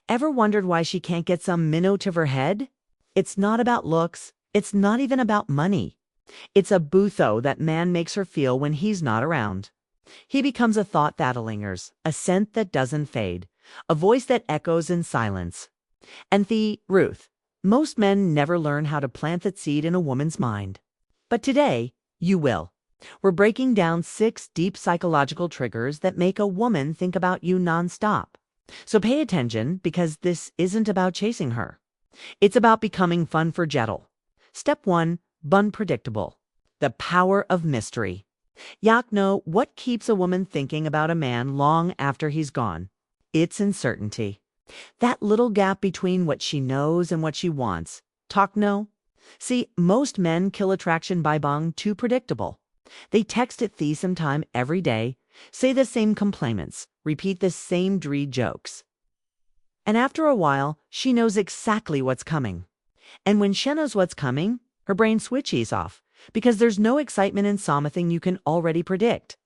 Ever wondered why she can't get some minnow to her head? It's not about looks. It's not even about money. It's a boutho that man makes her feel when he's not around. He becomes a thought that lingers, a scent that doesn't fade, a voice that echoes in silence. And Ruth, most men never learn how to plant that seed in a woman's mind. But today, you will. We're breaking down 6 deep psychological triggers that make a woman think about you nonstop. So pay attention, because this isn't about chasing her. It's about becoming unforgettable. Step 1, unpredictable. The power of mystery. Know what keeps a woman thinking about a man long after he's gone? It's uncertainty. That little gap between what she knows and what she wants. No. See, most men kill attraction by being too predictable. They text at the same time every day, say the same compliments, repeat the same dread jokes. And after a while, she knows exactly what's coming. And when she knows what's coming, her brain switches off, because there's no excitement in something you can already predict.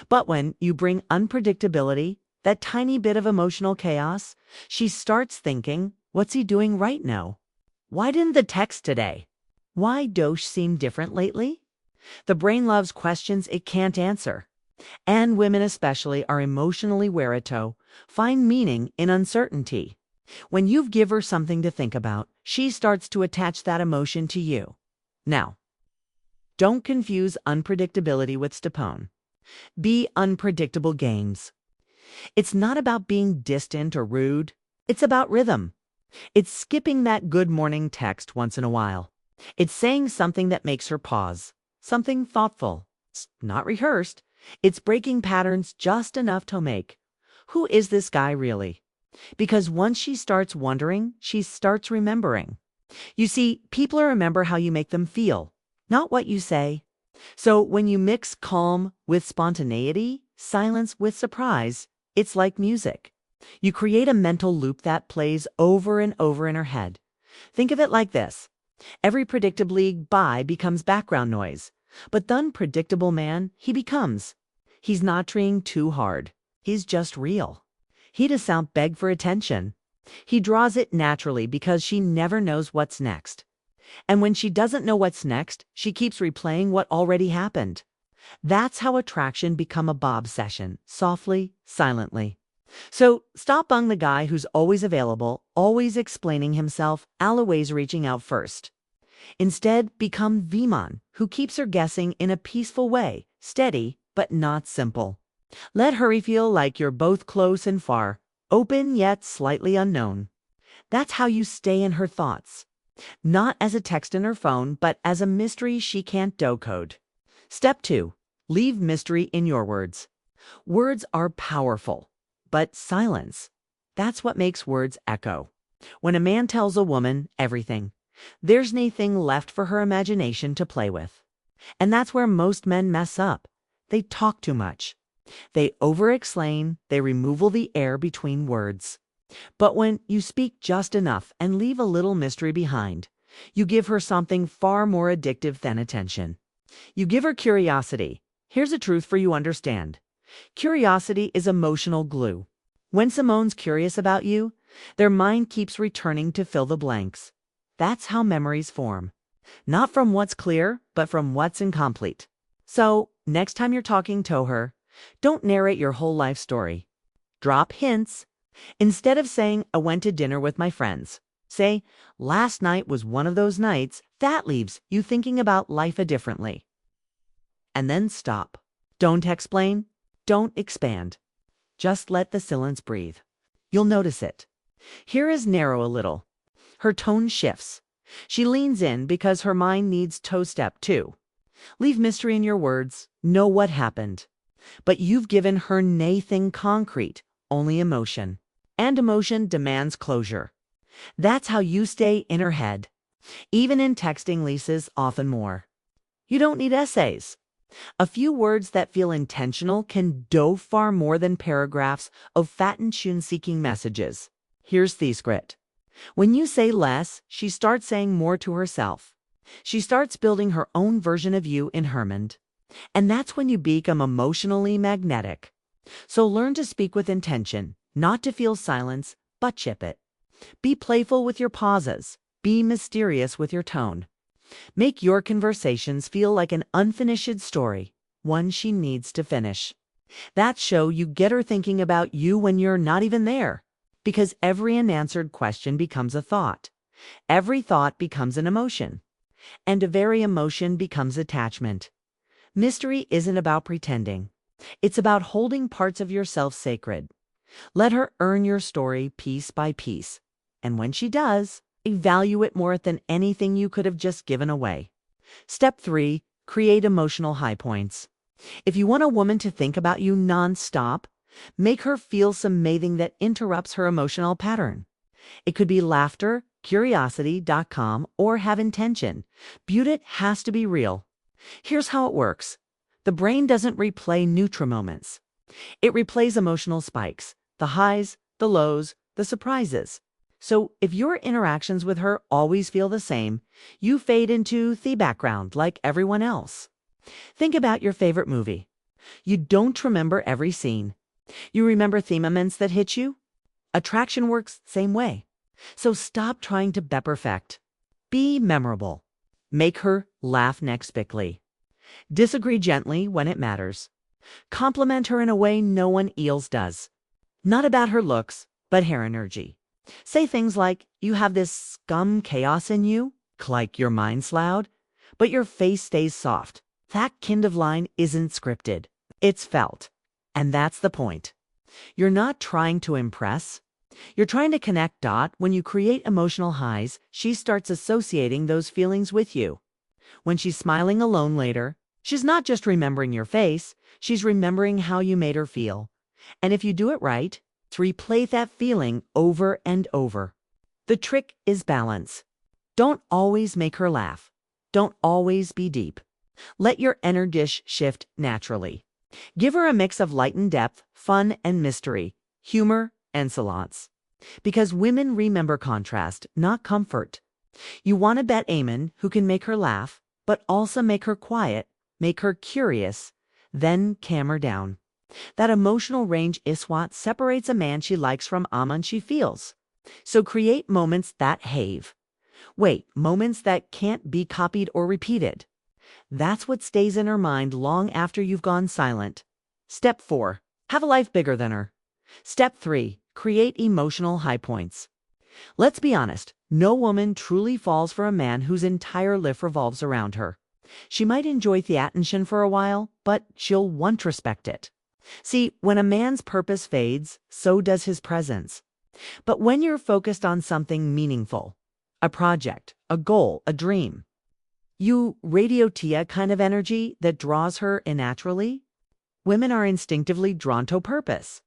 But when you bring unpredictability, that tiny bit of emotional chaos, she starts thinking, what's he doing right now? Why didn't the text today? Why does seem different lately? The brain loves questions it can't answer. And women especially are emotionally wary to find meaning in uncertainty. When you give her something to think about, she starts to attach that emotion to you. Now, don't confuse unpredictability with stepone. Be unpredictable games. It's not about being distant or rude. It's about rhythm. It's skipping that good morning text once in a while. It's saying something that makes her pause, something thoughtful. It's not rehearsed. It's breaking patterns just enough to make, who is this guy really? Because once she starts wondering, she starts remembering. You see, people remember how you make them feel, not what you say. So when you mix calm with spontaneity, silence with surprise, it's like music. You create a mental loop that plays over and over in her head. Think of it like this. Every predictably bye becomes background noise. But the unpredictable man, he's not trying too hard. He's just real. He doesn't beg for attention. He draws it naturally because she never knows what's next. And when she doesn't know what's next, she keeps replaying what already happened. That's how attraction become a obsession, softly, silently. So stop being the guy who's always available, always explaining himself, always reaching out first. Instead, become Viman, who keeps her guessing in a peaceful way, steady, but not simple. Let her feel like you're both close and far, open yet slightly unknown. That's how you stay in her thoughts. Not as a text in her phone, but as a mystery she can't decode. Step 2. Leave mystery in your words. Words are powerful, but silence, that's what makes words echo. When a man tells a woman everything, there's nothing left for her imagination to play with. And that's where most men mess up. They talk too much. They over-explain, they remove all the air between words. But when you speak just enough and leave a little mystery behind, you give her something far more addictive than attention. You give her curiosity. Here's a truth for you understand. Curiosity is emotional glue. When someone's curious about you, their mind keeps returning to fill the blanks. That's how memories form. Not from what's clear, but from what's incomplete. So, next time you're talking to her, don't narrate your whole life story. Drop hints. Instead of saying, I went to dinner with my friends, say, last night was one of those nights. That leaves you thinking about life differently. And then stop. Don't explain. Don't expand. Just let the silence breathe. You'll notice it. Here is narrow a little. Her tone shifts. She leans in because her mind needs to step 2. Leave mystery in your words. Know what happened. But you've given her nothing concrete, only emotion. And emotion demands closure. That's how you stay in her head. Even in texting leases, often more. You don't need essays. A few words that feel intentional can do far more than paragraphs of fat and tune-seeking messages. Here's the secret. When you say less, she starts saying more to herself. She starts building her own version of you in her mind. And that's when you become emotionally magnetic. So learn to speak with intention, not to feel silence, butt chip it. Be playful with your pauses. Be mysterious with your tone. Make your conversations feel like an unfinished story, one she needs to finish. That's show you get her thinking about you when you're not even there. Because every unanswered question becomes a thought. Every thought becomes an emotion. And a very emotion becomes attachment. Mystery isn't about pretending. It's about holding parts of yourself sacred. Let her earn your story piece by piece. And when she does, value it more than anything you could have just given away. Step 3. Create emotional high points. If you want a woman to think about you nonstop, make her feel something that interrupts her emotional pattern. It could be laughter, curiosity, calm, or have intention. Beauty has to be real. Here's how it works. The brain doesn't replay neutral moments. It replays emotional spikes, the highs, the lows, the surprises. So if your interactions with her always feel the same, you fade into the background like everyone else. Think about your favorite movie. You don't remember every scene. You remember the moments that hit you? Attraction works same way. So stop trying to be perfect. Be memorable. Make her laugh unexpectedly. Disagree gently when it matters. Compliment her in a way no one else does. Not about her looks, but her energy. Say things like, you have this scum chaos in you, like your mind's loud, but your face stays soft. That kind of line isn't scripted. It's felt. And that's the point. You're not trying to impress. You're trying to connect dot. When you create emotional highs, she starts associating those feelings with you. When she's smiling alone later, she's not just remembering your face, she's remembering how you made her feel. And if you do it right, to replay that feeling over and over. The trick is balance. Don't always make her laugh. Don't always be deep. Let your inner dish shift naturally. Give her a mix of light and depth, fun and mystery, humor and solace. Because women remember contrast, not comfort. You want to bet Eamon who can make her laugh, but also make her quiet, make her curious, then calm her down. That emotional range is what separates a man she likes from a man she feels. So create moments that have. Moments that can't be copied or repeated. That's what stays in her mind long after you've gone silent. Step 4. Have a life bigger than her. Step 3. Create emotional high points. Let's be honest, no woman truly falls for a man whose entire life revolves around her. She might enjoy the attention for a while, but she'll want to respect it. See, when a man's purpose fades, so does his presence. But when you're focused on something meaningful, a project, a goal, a dream, you radiate a kind of energy that draws her in naturally. Women are instinctively drawn to purpose.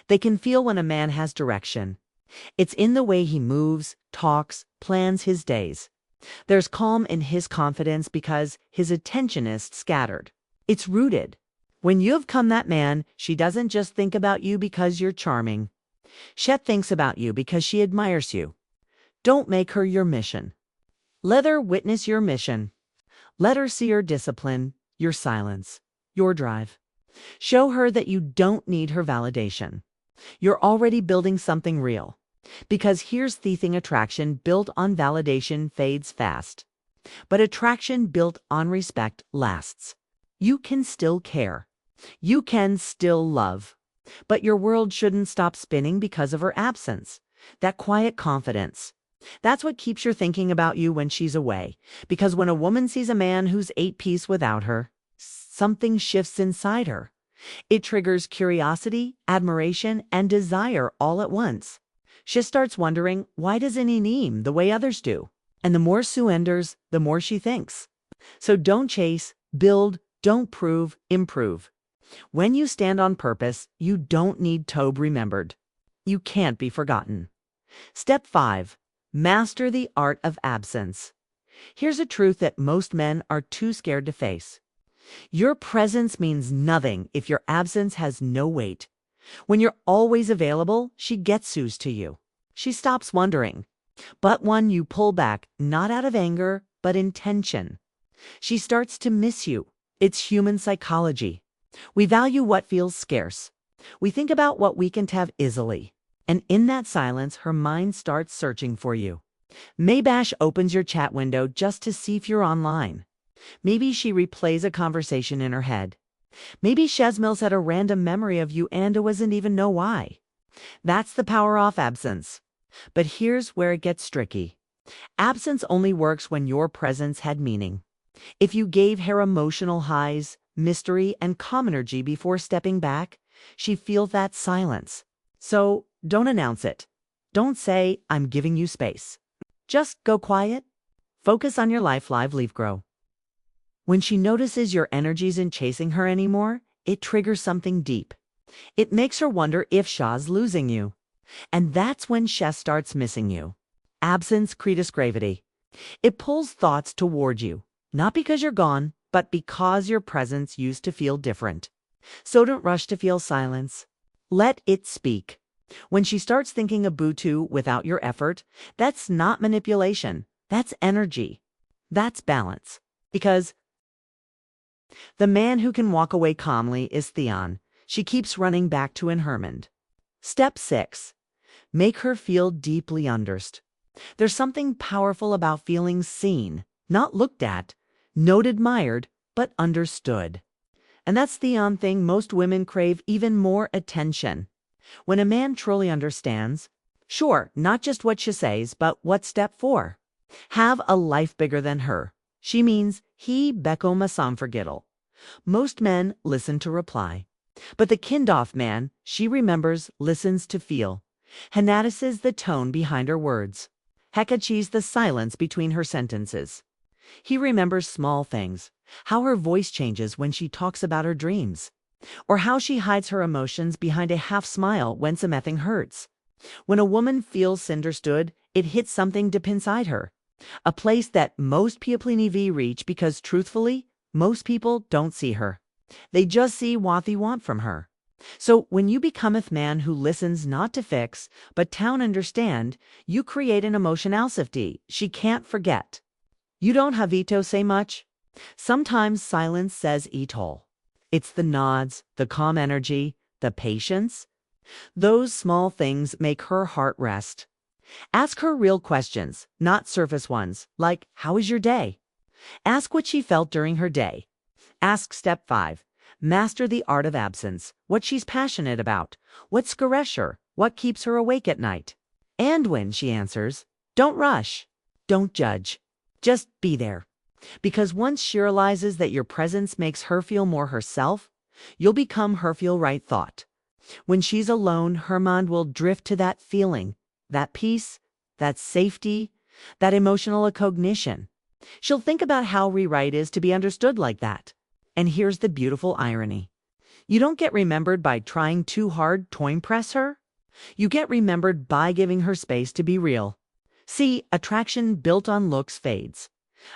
They can feel when a man has direction. It's in the way he moves, talks, plans his days. There's calm in his confidence because his attention is scattered. It's rooted. When you've come that man, she doesn't just think about you because you're charming. She thinks about you because she admires you. Don't make her your mission. Let her witness your mission. Let her see your discipline, your silence, your drive. Show her that you don't need her validation. You're already building something real. Because here's the thing, attraction built on validation fades fast. But attraction built on respect lasts. You can still care. You can still love. But your world shouldn't stop spinning because of her absence. That quiet confidence. That's what keeps her thinking about you when she's away. Because when a woman sees a man who's 8-piece without her, something shifts inside her. It triggers curiosity, admiration, and desire all at once. She starts wondering, why doesn't he need the way others do? And the more Sue enters, the more she thinks. So don't chase, build, don't prove, improve. When you stand on purpose, you don't need to be remembered. You can't be forgotten. Step 5. Master the art of absence. Here's a truth that most men are too scared to face. Your presence means nothing if your absence has no weight. When you're always available, she gets used to you. She stops wondering. But when you pull back, not out of anger, but intention, she starts to miss you. It's human psychology. We value what feels scarce. We think about what we can have easily. And in that silence, her mind starts searching for you. Maybash opens your chat window just to see if you're online. Maybe she replays a conversation in her head. Maybe Shesmills had a random memory of you and doesn't even know why. That's the power off absence. But here's where it gets tricky. Absence only works when your presence had meaning. If you gave her emotional highs, mystery, and calm energy before stepping back, she feels that silence. So don't announce it. Don't say, I'm giving you space. Just go quiet. Focus on your life, live, leaf, grow. When she notices your energy isn't chasing her anymore, it triggers something deep. It makes her wonder if Shah's losing you. And that's when Sheh starts missing you. Absence creates gravity. It pulls thoughts toward you, not because you're gone, but because your presence used to feel different. So don't rush to feel silence. Let it speak. When she starts thinking of Butu without your effort, that's not manipulation. That's energy. That's balance. Because the man who can walk away calmly is Theon. She keeps running back to Hermond. Step 6. Make her feel deeply understood. There's something powerful about feeling seen, not looked at, not admired, but understood. And that's the thing most women crave, even more attention. When a man truly understands, sure, not just what she says, but what step 4. Have a life bigger than her. She means he become unforgettable. Most men listen to reply. But the Kindoff man, she remembers, listens to feel. He notices the tone behind her words. He catches the silence between her sentences. He remembers small things, how her voice changes when she talks about her dreams, or how she hides her emotions behind a half smile when something hurts. When a woman feels understood, it hits something deep inside her, a place that most people never reach because, truthfully, most people don't see her. They just see what they want from her. So when you become a man who listens not to fix, but to understand, you create an emotionality she can't forget. You don't have to say much. Sometimes silence says it all. It's the nods, the calm energy, the patience. Those small things make her heart rest. Ask her real questions, not surface ones, like, how was your day? Ask what she felt during her day. Ask step 5. Master the art of absence, what she's passionate about, what scares her, what keeps her awake at night. And when she answers, don't rush, don't judge, just be there. Because once she realizes that your presence makes her feel more herself, you'll become her feel right thought. When she's alone, her mind will drift to that feeling, that peace, that safety, that emotional cognition. She'll think about how rewrite is to be understood like that. And here's the beautiful irony. You don't get remembered by trying too hard to impress her. You get remembered by giving her space to be real. See, attraction built on looks fades.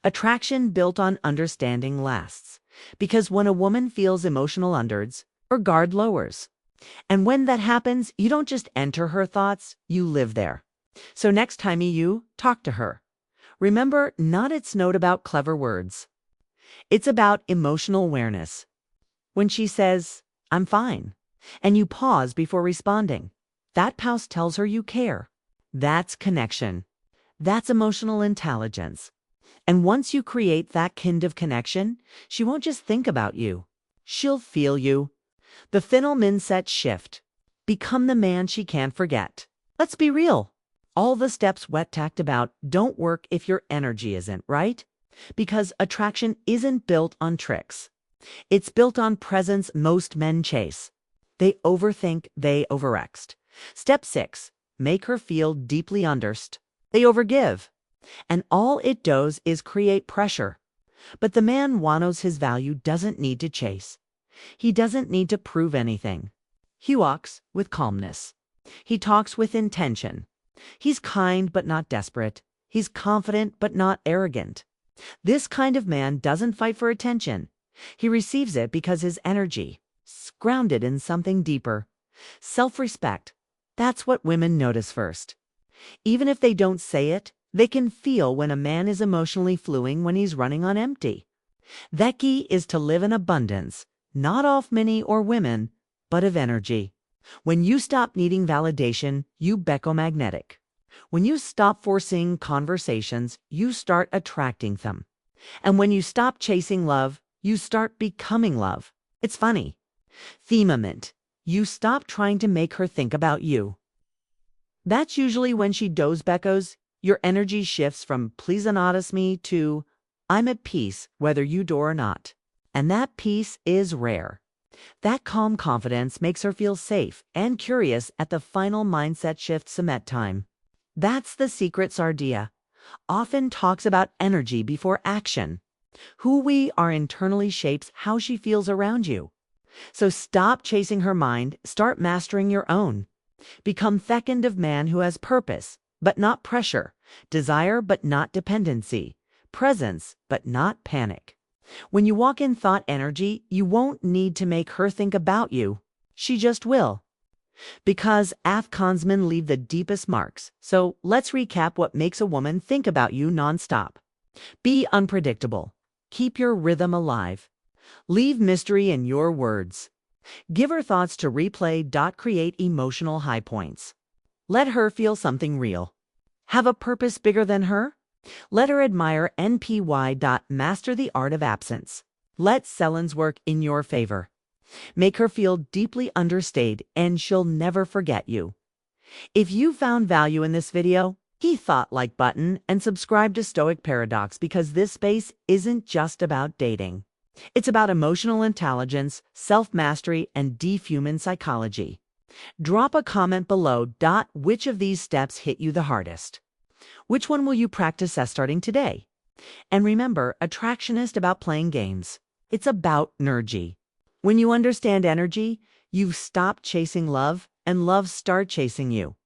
Attraction built on understanding lasts. Because when a woman feels emotional unders, her guard lowers. And when that happens, you don't just enter her thoughts, you live there. So next time you talk to her, remember, not its note about clever words. It's about emotional awareness. When she says, I'm fine, and you pause before responding, that pause tells her you care. That's connection. That's emotional intelligence. And once you create that kind of connection, she won't just think about you. She'll feel you. The final mindset shift. Become the man she can't forget. Let's be real. All the steps we talked about don't work if your energy isn't right. Because attraction isn't built on tricks. It's built on presence most men chase. They overthink, they overextend. Step 6. Make her feel deeply understood. They overgive. And all it does is create pressure. But the man who knows his value doesn't need to chase. He doesn't need to prove anything. He walks with calmness. He talks with intention. He's kind but not desperate. He's confident but not arrogant. This kind of man doesn't fight for attention. He receives it because his energy is grounded in something deeper. Self-respect. That's what women notice first. Even if they don't say it, they can feel when a man is emotionally fluing when he's running on empty. That key is to live in abundance, not off money or women, but of energy. When you stop needing validation, you become magnetic. When you stop forcing conversations, you start attracting them. And when you stop chasing love, you start becoming love. It's funny. Themament. You stop trying to make her think about you. That's usually when she does beckos. Your energy shifts from please notice me to I'm at peace whether you do or not. And that peace is rare. That calm confidence makes her feel safe and curious at the final mindset shift cement time. That's the secret Sardia often talks about energy before action. Who we are internally shapes how she feels around you. So stop chasing her mind, start mastering your own. Become fecund of man who has purpose, but not pressure, desire, but not dependency, presence, but not panic. When you walk in thought energy, you won't need to make her think about you. She just will. Because Afghansmen leave the deepest marks. So let's recap what makes a woman think about you nonstop. Be unpredictable. Keep your rhythm alive. Leave mystery in your words. Give her thoughts to replay. Create emotional high points. Let her feel something real. Have a purpose bigger than her? Let her admire NPY. Master the art of absence. Let Sellen's work in your favor. Make her feel deeply understated and she'll never forget you. If you found value in this video, hit thought like button and subscribe to Stoic Paradox because this space isn't just about dating. It's about emotional intelligence, self-mastery, and deep human psychology. Drop a comment below. Which of these steps hit you the hardest? Which one will you practice as starting today? And remember, attraction isn't about playing games. It's about energy. When you understand energy, you've stopped chasing love and love start chasing you.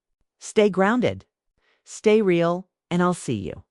Stay grounded, stay real, and I'll see you.